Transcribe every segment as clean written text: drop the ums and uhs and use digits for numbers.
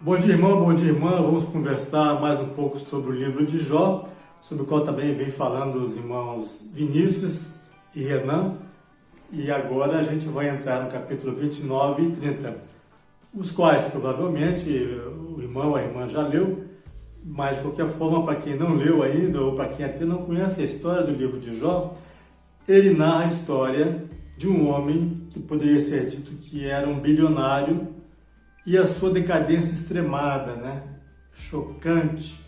Bom dia, irmão, bom dia, irmã. Vamos conversar mais um pouco sobre o livro de Jó, sobre o qual também vem falando os irmãos Vinícius e Renan. E agora a gente vai entrar no capítulo 29 e 30, os quais provavelmente o irmão ou a irmã já leu, mas de qualquer forma, para quem não leu ainda ou para quem até não conhece a história do livro de Jó, ele narra a história de um homem que poderia ser dito que era um bilionário e a sua decadência extremada, chocante,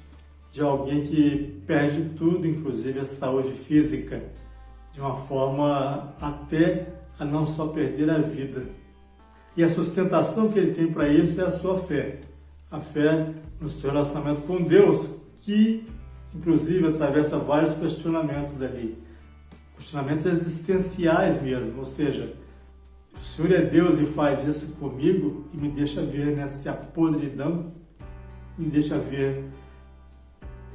de alguém que perde tudo, inclusive a saúde física, de uma forma até a não só perder a vida. E a sustentação que ele tem para isso é a sua fé. A fé no seu relacionamento com Deus, que inclusive atravessa vários questionamentos ali. Questionamentos existenciais mesmo, ou seja, o Senhor é Deus e faz isso comigo e me deixa ver nessa podridão, me deixa ver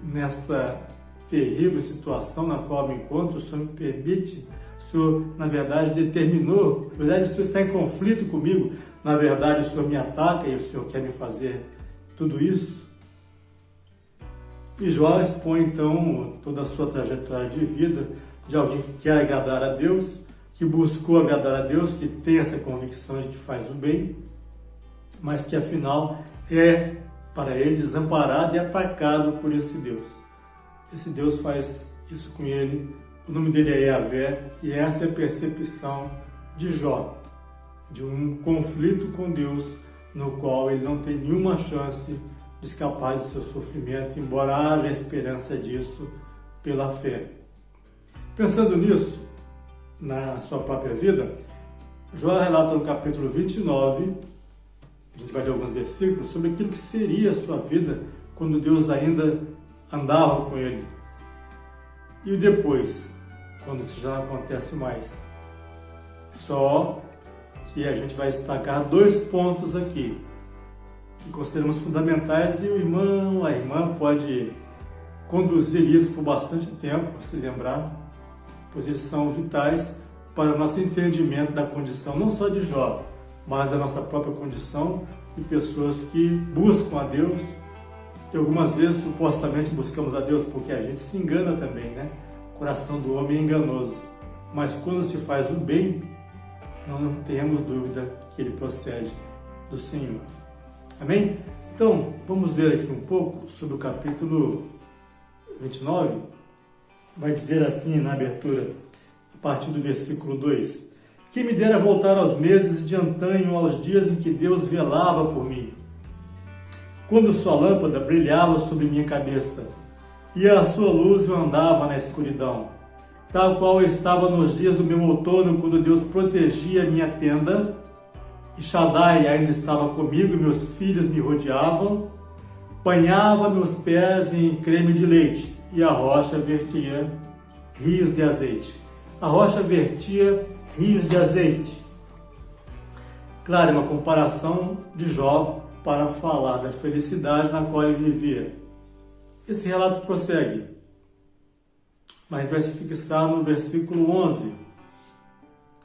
nessa terrível situação na qual me encontro. O Senhor me permite, o Senhor, na verdade, determinou, na verdade, o Senhor está em conflito comigo, na verdade, o Senhor me ataca e o Senhor quer me fazer tudo isso. E Jó expõe, então, toda a sua trajetória de vida de alguém que quer agradar a Deus, que buscou agradar a Deus, que tem essa convicção de que faz o bem, mas que, afinal, é, para ele, desamparado e atacado por esse Deus. Esse Deus faz isso com ele, o nome dele é Yahvé, e essa é a percepção de Jó, de um conflito com Deus, no qual ele não tem nenhuma chance de escapar de seu sofrimento, embora haja esperança disso pela fé. Pensando nisso, na sua própria vida, Jó relata no capítulo 29, a gente vai ler alguns versículos, sobre aquilo que seria a sua vida quando Deus ainda andava com ele. E depois, quando isso já não acontece mais. Só que a gente vai destacar dois pontos aqui, que consideramos fundamentais, e o irmão, a irmã pode conduzir isso por bastante tempo, se lembrar, pois eles são vitais para o nosso entendimento da condição, não só de Jó, mas da nossa própria condição de pessoas que buscam a Deus. E algumas vezes, supostamente, buscamos a Deus porque a gente se engana também, O coração do homem é enganoso. Mas quando se faz o bem, não temos dúvida que ele procede do Senhor. Amém? Então, vamos ler aqui um pouco sobre o capítulo 29. Vai dizer assim na abertura, a partir do versículo 2: Que me dera voltar aos meses de antanho, aos dias em que Deus velava por mim, quando sua lâmpada brilhava sobre minha cabeça, e a sua luz eu andava na escuridão, tal qual eu estava nos dias do meu outono, quando Deus protegia minha tenda, e Shaddai ainda estava comigo, e meus filhos me rodeavam, banhava meus pés em creme de leite, e a rocha vertia rios de azeite. A rocha vertia rios de azeite. Claro, é uma comparação de Jó para falar da felicidade na qual ele vivia. Esse relato prossegue, mas a gente vai se fixar no versículo 11,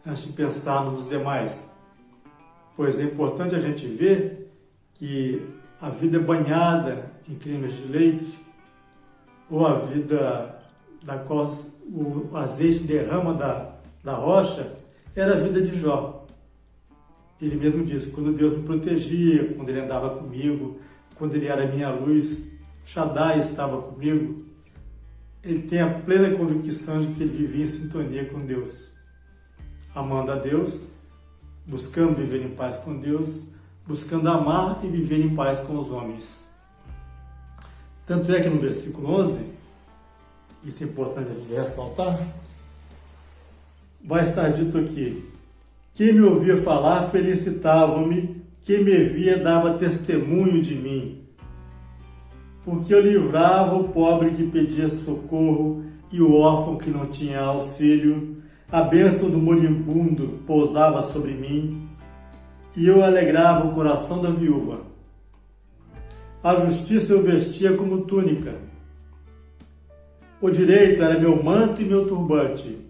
antes de pensarmos nos demais, pois é importante a gente ver que a vida banhada em cremes de leite, ou a vida da qual o azeite derrama da rocha, era a vida de Jó. Ele mesmo disse: quando Deus me protegia, quando ele andava comigo, quando ele era minha luz, Shaddai estava comigo. Ele tem a plena convicção de que ele vivia em sintonia com Deus, amando a Deus, buscando viver em paz com Deus, buscando amar e viver em paz com os homens. Tanto é que no versículo 11, isso é importante a gente ressaltar, vai estar dito aqui: quem me ouvia falar felicitava-me, quem me via dava testemunho de mim, porque eu livrava o pobre que pedia socorro e o órfão que não tinha auxílio, a bênção do moribundo pousava sobre mim, e eu alegrava o coração da viúva. A justiça eu vestia como túnica. O direito era meu manto e meu turbante.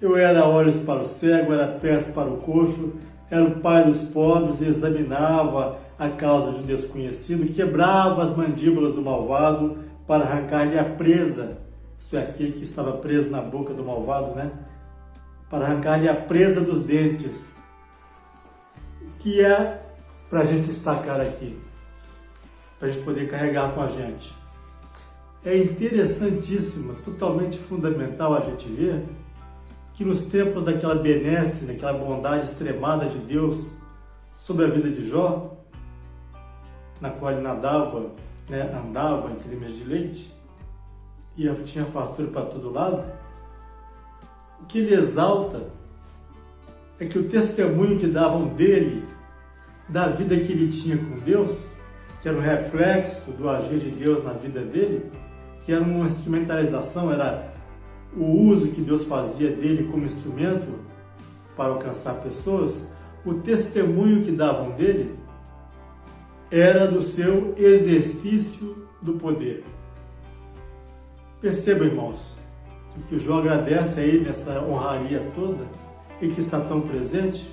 Eu era olhos para o cego, era pés para o coxo, era o pai dos pobres e examinava a causa de um desconhecido, quebrava as mandíbulas do malvado para arrancar-lhe a presa. Isso é aquele que estava preso na boca do malvado, né? Para arrancar-lhe a presa dos dentes. Que é para a gente destacar aqui, para a gente poder carregar com a gente. É interessantíssimo, totalmente fundamental a gente ver que nos tempos daquela benesse, daquela bondade extremada de Deus sobre a vida de Jó, na qual ele nadava, né, andava em crimes de leite, e tinha fartura para todo lado, o que ele exalta é que o testemunho que davam dele, da vida que ele tinha com Deus, que era um reflexo do agir de Deus na vida dele, que era uma instrumentalização, era o uso que Deus fazia dele como instrumento para alcançar pessoas, o testemunho que davam dele era do seu exercício do poder. Perceba, irmãos, que o Jó agradece a ele nessa honraria toda e que está tão presente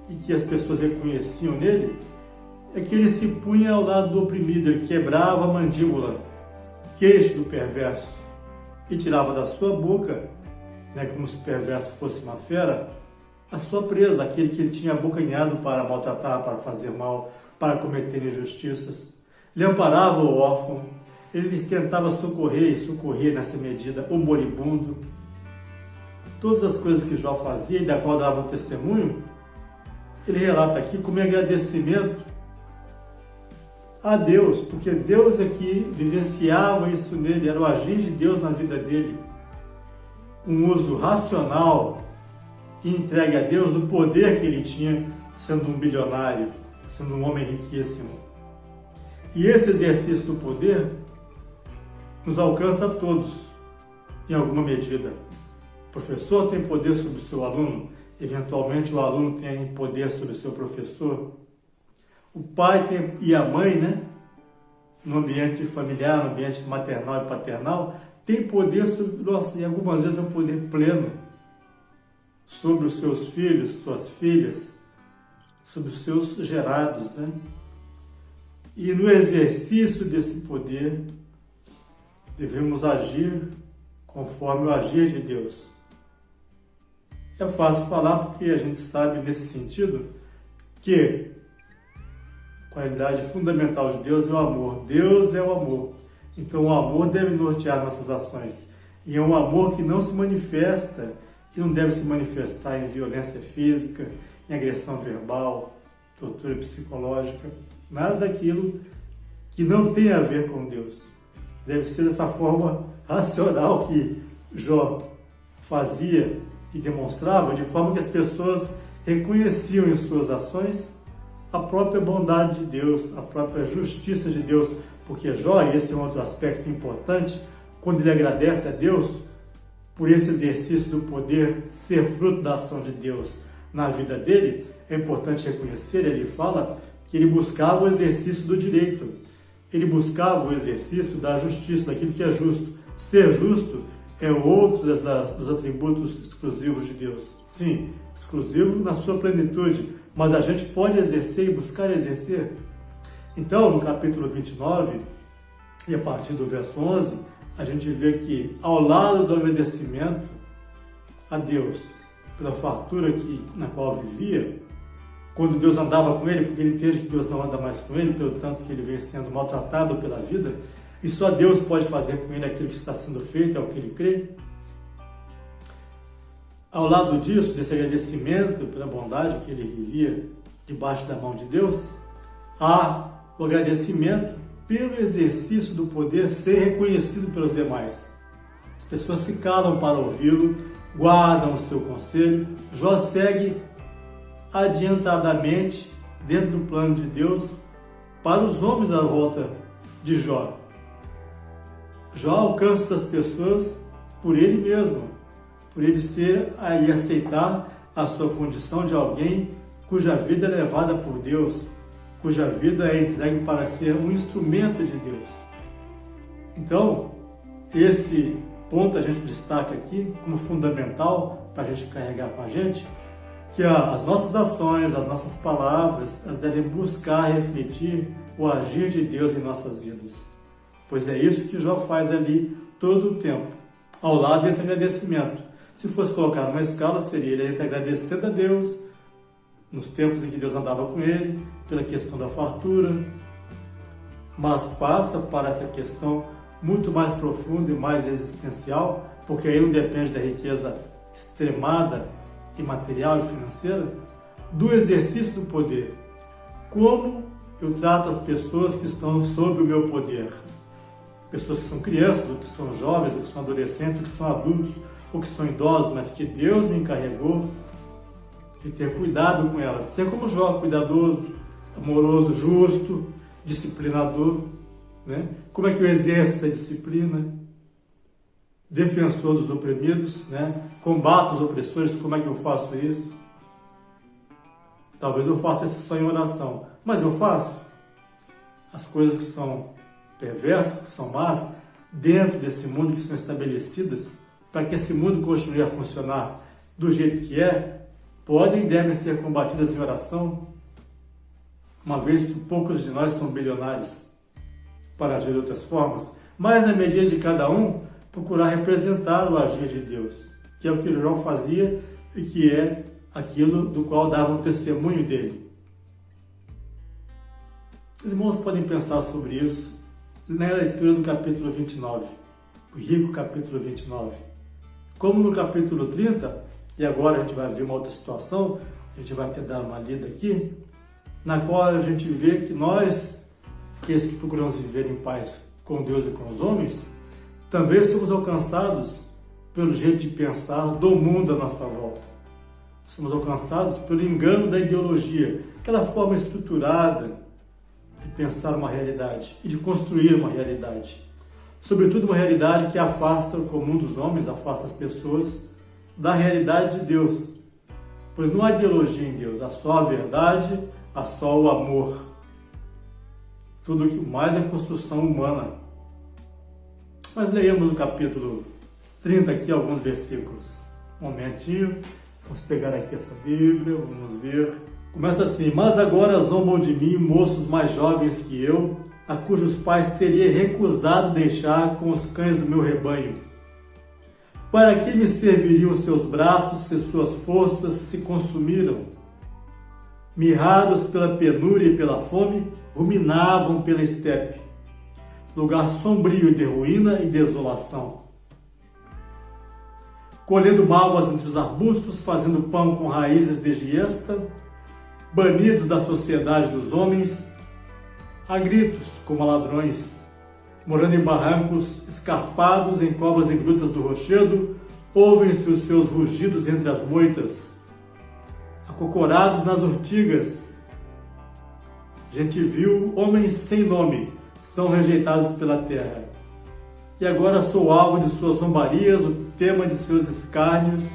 e que as pessoas reconheciam nele, é que ele se punha ao lado do oprimido, ele quebrava a mandíbula, queixo do perverso, e tirava da sua boca, né, como se o perverso fosse uma fera, a sua presa, aquele que ele tinha abocanhado para maltratar, para fazer mal, para cometer injustiças. Ele amparava o órfão, ele tentava socorrer e socorrer nessa medida o moribundo. Todas as coisas que Jó fazia e da qual dava um testemunho, ele relata aqui como agradecimento a Deus, porque Deus é que vivenciava isso nele, era o agir de Deus na vida dele. Um uso racional e entregue a Deus do poder que ele tinha, sendo um bilionário, sendo um homem riquíssimo. E esse exercício do poder nos alcança a todos, em alguma medida. O professor tem poder sobre o seu aluno, eventualmente o aluno tem poder sobre o seu professor. O pai e a mãe, né, no ambiente familiar, no ambiente maternal e paternal, tem poder sobre, e algumas vezes é um poder pleno sobre os seus filhos, suas filhas, sobre os seus gerados, né? E no exercício desse poder, devemos agir conforme o agir de Deus. É fácil falar porque a gente sabe nesse sentido que a qualidade fundamental de Deus é o amor. Deus é o amor. Então o amor deve nortear nossas ações. E é um amor que não se manifesta e não deve se manifestar em violência física, em agressão verbal, tortura psicológica, nada daquilo que não tem a ver com Deus. Deve ser dessa forma racional que Jó fazia e demonstrava, de forma que as pessoas reconheciam em suas ações a própria bondade de Deus, a própria justiça de Deus, porque Jó, e esse é um outro aspecto importante, quando ele agradece a Deus por esse exercício do poder ser fruto da ação de Deus na vida dele, é importante reconhecer, ele fala que ele buscava o exercício do direito, ele buscava o exercício da justiça, daquilo que é justo. Ser justo é outro dos atributos exclusivos de Deus. Sim, exclusivo na sua plenitude, mas a gente pode exercer e buscar exercer. Então, no capítulo 29, e a partir do verso 11, a gente vê que, ao lado do agradecimento a Deus pela fartura na qual vivia, quando Deus andava com ele, porque ele entende que Deus não anda mais com ele, pelo tanto que ele vem sendo maltratado pela vida, e só Deus pode fazer com ele aquilo que está sendo feito, é o que ele crê. Ao lado disso, desse agradecimento pela bondade que ele vivia debaixo da mão de Deus, há o agradecimento pelo exercício do poder ser reconhecido pelos demais. As pessoas se calam para ouvi-lo, guardam o seu conselho. Jó segue adiantadamente dentro do plano de Deus para os homens à volta de Jó. Jó alcança as pessoas por ele mesmo, por ele ser e aceitar a sua condição de alguém cuja vida é levada por Deus, cuja vida é entregue para ser um instrumento de Deus. Então, esse ponto a gente destaca aqui como fundamental para a gente carregar com a gente, que as nossas ações, as nossas palavras, elas devem buscar refletir o agir de Deus em nossas vidas. Pois é isso que Jó faz ali todo o tempo, ao lado desse agradecimento. Se fosse colocar numa escala, seria ele agradecendo a Deus nos tempos em que Deus andava com ele, pela questão da fartura, mas passa para essa questão muito mais profunda e mais existencial, porque aí não depende da riqueza extremada e material e financeira, do exercício do poder. Como eu trato as pessoas que estão sob o meu poder? Pessoas que são crianças, ou que são jovens, ou que são adolescentes, ou que são adultos, ou que são idosos, mas que Deus me encarregou de ter cuidado com elas. Ser como Jó, cuidadoso, amoroso, justo, disciplinador. Né? Como é que eu exerço essa disciplina? Defensor dos oprimidos, né? Combato os opressores, como é que eu faço isso? Talvez eu faça isso só em oração, mas eu faço. As coisas que são perversas, que são más, dentro desse mundo, que são estabelecidas, para que esse mundo continue a funcionar do jeito que é, podem e devem ser combatidas em oração, uma vez que poucos de nós são bilionários, para agir de outras formas, mas na medida de cada um, procurar representar o agir de Deus, que é o que Jó fazia e que é aquilo do qual dava um testemunho dele. Os irmãos podem pensar sobre isso na leitura do capítulo 29, o rico capítulo 29. Como no capítulo 30, e agora a gente vai ver uma outra situação, a gente vai ter dar uma lida aqui, na qual a gente vê que nós, aqueles que procuramos viver em paz com Deus e com os homens, também somos alcançados pelo jeito de pensar do mundo à nossa volta. Somos alcançados pelo engano da ideologia, aquela forma estruturada de pensar uma realidade e de construir uma realidade. Sobretudo uma realidade que afasta o comum dos homens, afasta as pessoas da realidade de Deus. Pois não há ideologia em Deus, há só a verdade, há só o amor. Tudo o que mais é construção humana. Mas leiamos o capítulo 30 aqui, alguns versículos. Um momentinho, vamos pegar aqui essa Bíblia, vamos ver. Começa assim: mas agora zombam de mim moços mais jovens que eu, a cujos pais teria recusado deixar com os cães do meu rebanho. Para que me serviriam seus braços se suas forças se consumiram? Mirrados pela penúria e pela fome, ruminavam pela estepe, lugar sombrio de ruína e desolação. Colhendo malvas entre os arbustos, fazendo pão com raízes de giesta, banidos da sociedade dos homens, a gritos como a ladrões, morando em barrancos escarpados, em covas e grutas do rochedo, ouvem-se os seus rugidos entre as moitas, acocorados nas urtigas. Gente vil, homens sem nome, são rejeitados pela terra. E agora sou alvo de suas zombarias, o tema de seus escárnios.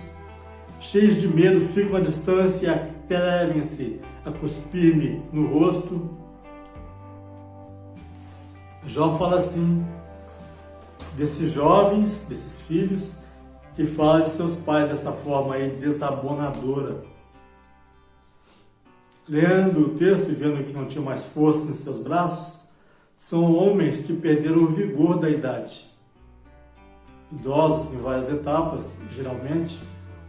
Cheios de medo, ficam à distância e atrevem-se a cuspir-me no rosto. Jó fala assim desses jovens, desses filhos, e fala de seus pais dessa forma aí desabonadora. Lendo o texto e vendo que não tinha mais força em seus braços, são homens que perderam o vigor da idade. Idosos em várias etapas, geralmente,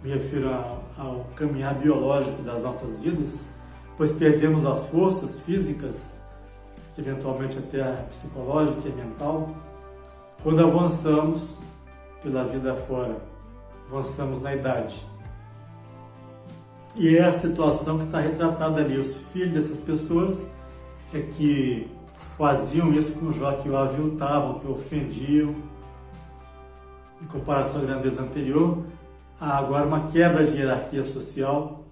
me refiro ao caminhar biológico das nossas vidas, pois perdemos as forças físicas, eventualmente até a psicológica e mental, quando avançamos pela vida fora, avançamos na idade. E é a situação que está retratada ali. Os filhos dessas pessoas é que faziam isso com Jó, que o aviltavam, que o ofendiam. Em comparação à grandeza anterior, há agora uma quebra de hierarquia social,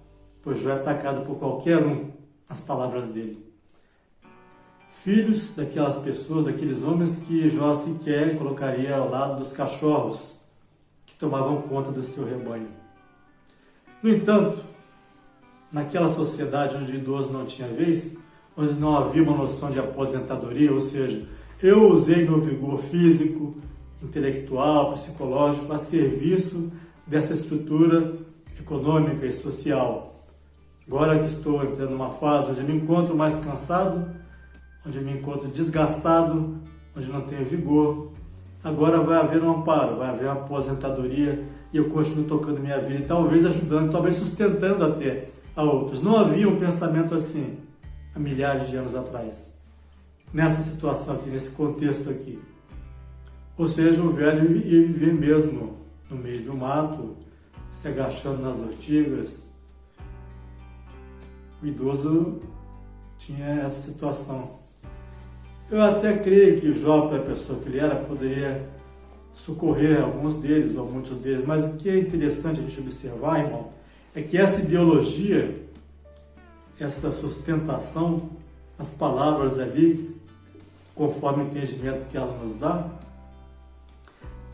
pois Jó é atacado por qualquer um, as palavras dele. Filhos daquelas pessoas, daqueles homens que Jó sequer colocaria ao lado dos cachorros que tomavam conta do seu rebanho. No entanto, naquela sociedade onde o idoso não tinha vez, onde não havia uma noção de aposentadoria, ou seja, eu usei meu vigor físico, intelectual, psicológico a serviço dessa estrutura econômica e social. Agora que estou entrando numa fase onde eu me encontro mais cansado, onde eu me encontro desgastado, onde não tenho vigor, agora vai haver um amparo, vai haver uma aposentadoria e eu continuo tocando minha vida e talvez ajudando, talvez sustentando até a outros. Não havia um pensamento assim há milhares de anos atrás, nessa situação aqui, nesse contexto aqui. Ou seja, o velho ia viver mesmo no meio do mato, se agachando nas ortigas. O idoso tinha essa situação. Eu até creio que Jó, para a pessoa que ele era, poderia socorrer alguns deles, ou muitos deles, mas o que é interessante a gente observar, irmão, é que essa ideologia, essa sustentação, as palavras ali, conforme o entendimento que ela nos dá,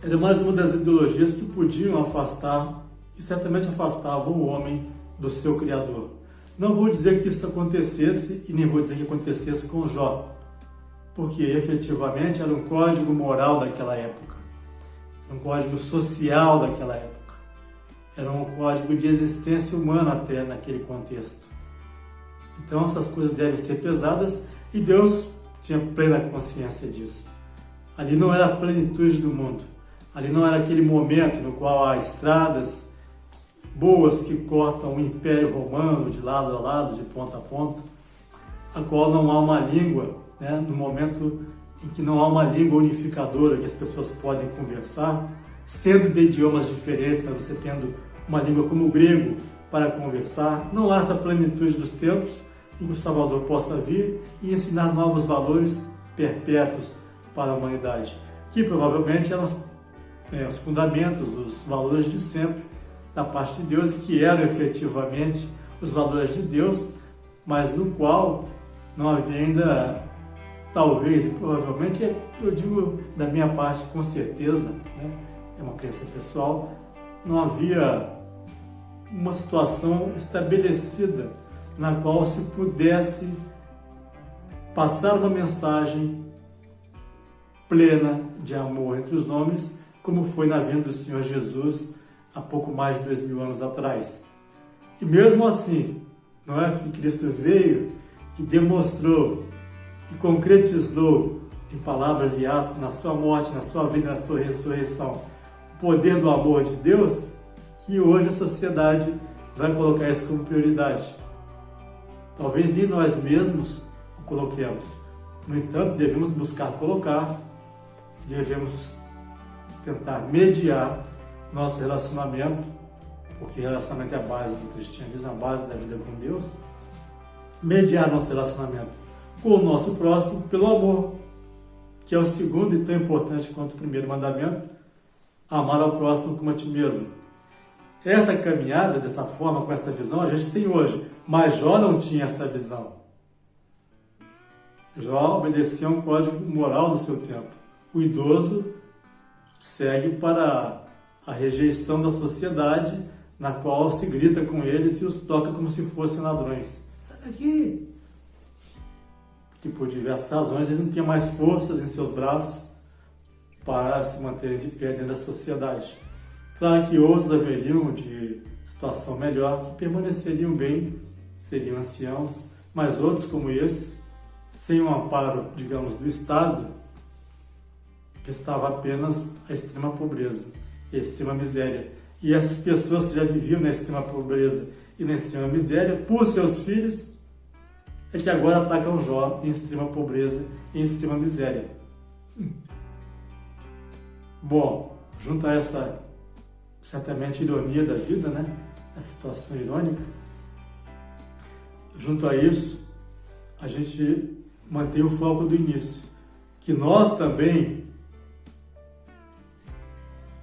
era mais uma das ideologias que podiam afastar, e certamente afastavam o homem do seu Criador. Não vou dizer que isso acontecesse, e nem vou dizer que acontecesse com Jó, porque efetivamente era um código moral daquela época, era um código social daquela época, era um código de existência humana até naquele contexto. Então essas coisas devem ser pesadas e Deus tinha plena consciência disso. Ali não era a plenitude do mundo, ali não era aquele momento no qual há estradas boas que cortam o Império Romano de lado a lado, de ponta a ponta, a qual não há uma língua, né? No momento em que não há uma língua unificadora que as pessoas podem conversar, sendo de idiomas diferentes, para você tendo uma língua como o grego para conversar, não há essa plenitude dos tempos em que o Salvador possa vir e ensinar novos valores perpétuos para a humanidade, que provavelmente eram os fundamentos, os valores de sempre da parte de Deus, e que eram efetivamente os valores de Deus, mas no qual não havia ainda, talvez e provavelmente, eu digo da minha parte com certeza, né? É uma crença pessoal, não havia uma situação estabelecida na qual se pudesse passar uma mensagem plena de amor entre os homens, como foi na vinda do Senhor Jesus há pouco mais de 2000 anos atrás. E mesmo assim, não é que Cristo veio e demonstrou e concretizou em palavras e atos, na sua morte, na sua vida, na sua ressurreição, o poder do amor de Deus, que hoje a sociedade vai colocar isso como prioridade. Talvez nem nós mesmos o coloquemos. No entanto, devemos buscar colocar, devemos tentar mediar nosso relacionamento, porque relacionamento é a base do cristianismo, a base da vida com Deus. Mediar nosso relacionamento com o nosso próximo pelo amor, que é o segundo e tão importante quanto o primeiro mandamento, amar ao próximo como a ti mesmo. Essa caminhada, dessa forma, com essa visão, a gente tem hoje, mas Jó não tinha essa visão. Jó obedecia a um código moral do seu tempo. O idoso segue para a rejeição da sociedade, na qual se grita com eles e os toca como se fossem ladrões. Sai daqui! Que por diversas razões eles não tinham mais forças em seus braços para se manterem de pé dentro da sociedade. Claro que outros haveriam de situação melhor, que permaneceriam bem, seriam anciãos, mas outros como esses, sem o amparo, digamos, do Estado, restava apenas a extrema pobreza e a extrema miséria. E essas pessoas que já viviam na extrema pobreza e na extrema miséria, por seus filhos, é que agora atacam Jó em extrema pobreza e em extrema miséria. Bom, junto a essa, certamente, ironia da vida, né? A situação irônica, junto a isso, a gente mantém o foco do início, que nós também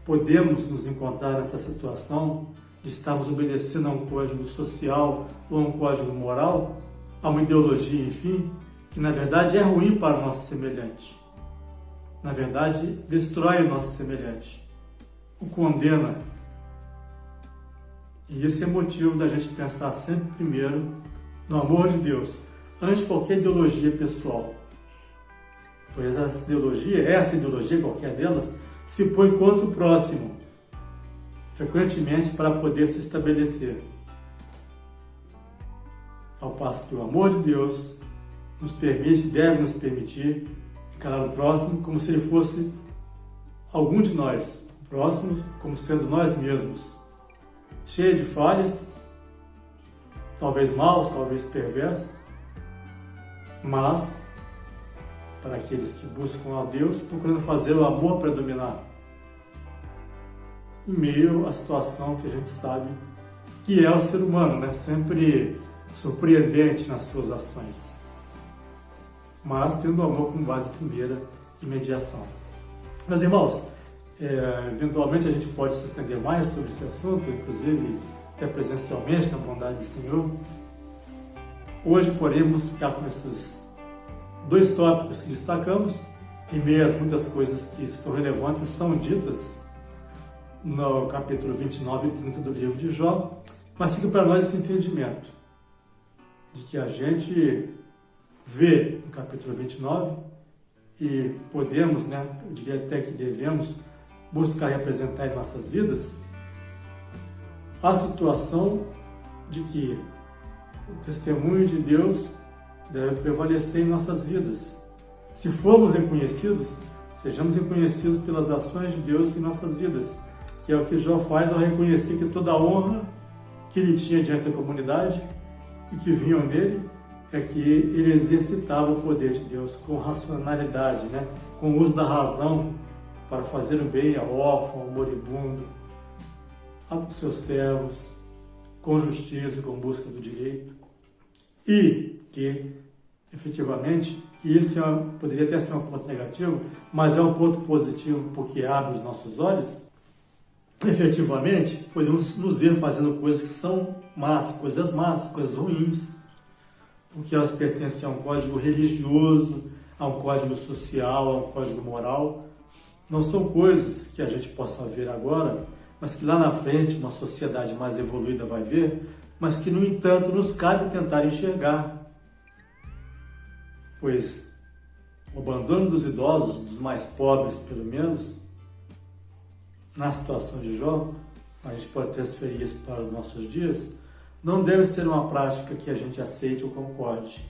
podemos nos encontrar nessa situação de estarmos obedecendo a um código social ou a um código moral, a uma ideologia, enfim, que na verdade é ruim para o nosso semelhante. Na verdade, destrói o nosso semelhante, o condena. E esse é motivo da gente pensar sempre primeiro no amor de Deus, antes de qualquer ideologia pessoal. Pois essa ideologia, qualquer delas, se põe contra o próximo, frequentemente para poder se estabelecer. Ao passo que o amor de Deus nos permite, deve nos permitir, encarar o próximo como se ele fosse algum de nós, o próximo como sendo nós mesmos, cheio de falhas, talvez maus, talvez perversos, mas para aqueles que buscam a Deus, procurando fazer o amor predominar, em meio à situação que a gente sabe que é o ser humano, né? Sempre surpreendente nas suas ações, mas tendo o amor como base primeira e mediação. Meus irmãos, eventualmente a gente pode se estender mais sobre esse assunto, inclusive até presencialmente, na bondade do Senhor. Hoje, porém, vamos ficar com esses 2 tópicos que destacamos, em meio às muitas coisas que são relevantes e são ditas no capítulo 29 e 30 do livro de Jó, mas fica para nós esse entendimento de que a gente vê no capítulo 29 e podemos, eu diria até que devemos, buscar representar em nossas vidas a situação de que o testemunho de Deus deve prevalecer em nossas vidas. Se formos reconhecidos, sejamos reconhecidos pelas ações de Deus em nossas vidas, que é o que Jó faz ao reconhecer que toda a honra que ele tinha diante da comunidade e que vinham dele é que ele exercitava o poder de Deus com racionalidade, com o uso da razão para fazer o bem ao órfão, ao moribundo, aos seus servos, com justiça, com busca do direito. E que, efetivamente, isso poderia até ser um ponto negativo, mas é um ponto positivo porque abre os nossos olhos. Efetivamente, podemos nos ver fazendo coisas que são más, coisas ruins, porque elas pertencem a um código religioso, a um código social, a um código moral. Não são coisas que a gente possa ver agora, mas que lá na frente uma sociedade mais evoluída vai ver, mas que, no entanto, nos cabe tentar enxergar. Pois o abandono dos idosos, dos mais pobres pelo menos, na situação de Jó, a gente pode transferir isso para os nossos dias, não deve ser uma prática que a gente aceite ou concorde.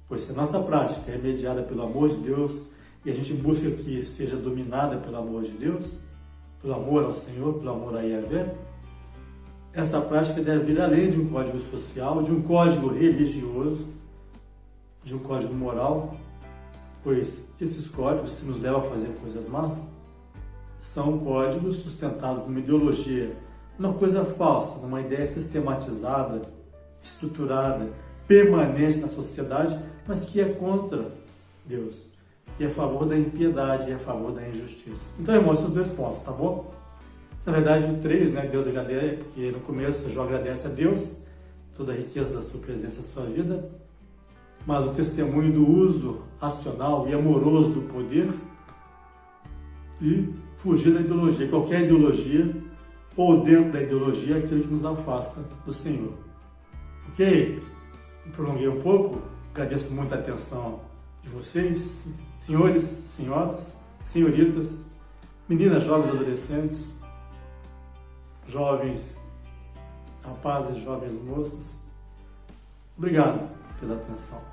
Pois se a nossa prática é mediada pelo amor de Deus e a gente busca que seja dominada pelo amor de Deus, pelo amor ao Senhor, pelo amor a Yahvé, essa prática deve vir além de um código social, de um código religioso, de um código moral, pois esses códigos, se nos levam a fazer coisas más, são códigos sustentados numa ideologia, numa coisa falsa, numa ideia sistematizada, estruturada, permanente na sociedade, mas que é contra Deus, e é a favor da impiedade, e é a favor da injustiça. Então, irmãos, esses 2 pontos, tá bom? Na verdade, o 3, Deus agradece, porque no começo Jó agradece a Deus, toda a riqueza da sua presença na sua vida, mas o testemunho do uso racional e amoroso do poder e fugir da ideologia. Qualquer ideologia, ou dentro da ideologia, é aquilo que nos afasta do Senhor. Ok? Me prolonguei um pouco, agradeço muito a atenção de vocês, senhores, senhoras, senhoritas, meninas, jovens, adolescentes, jovens rapazes, jovens moças. Obrigado pela atenção.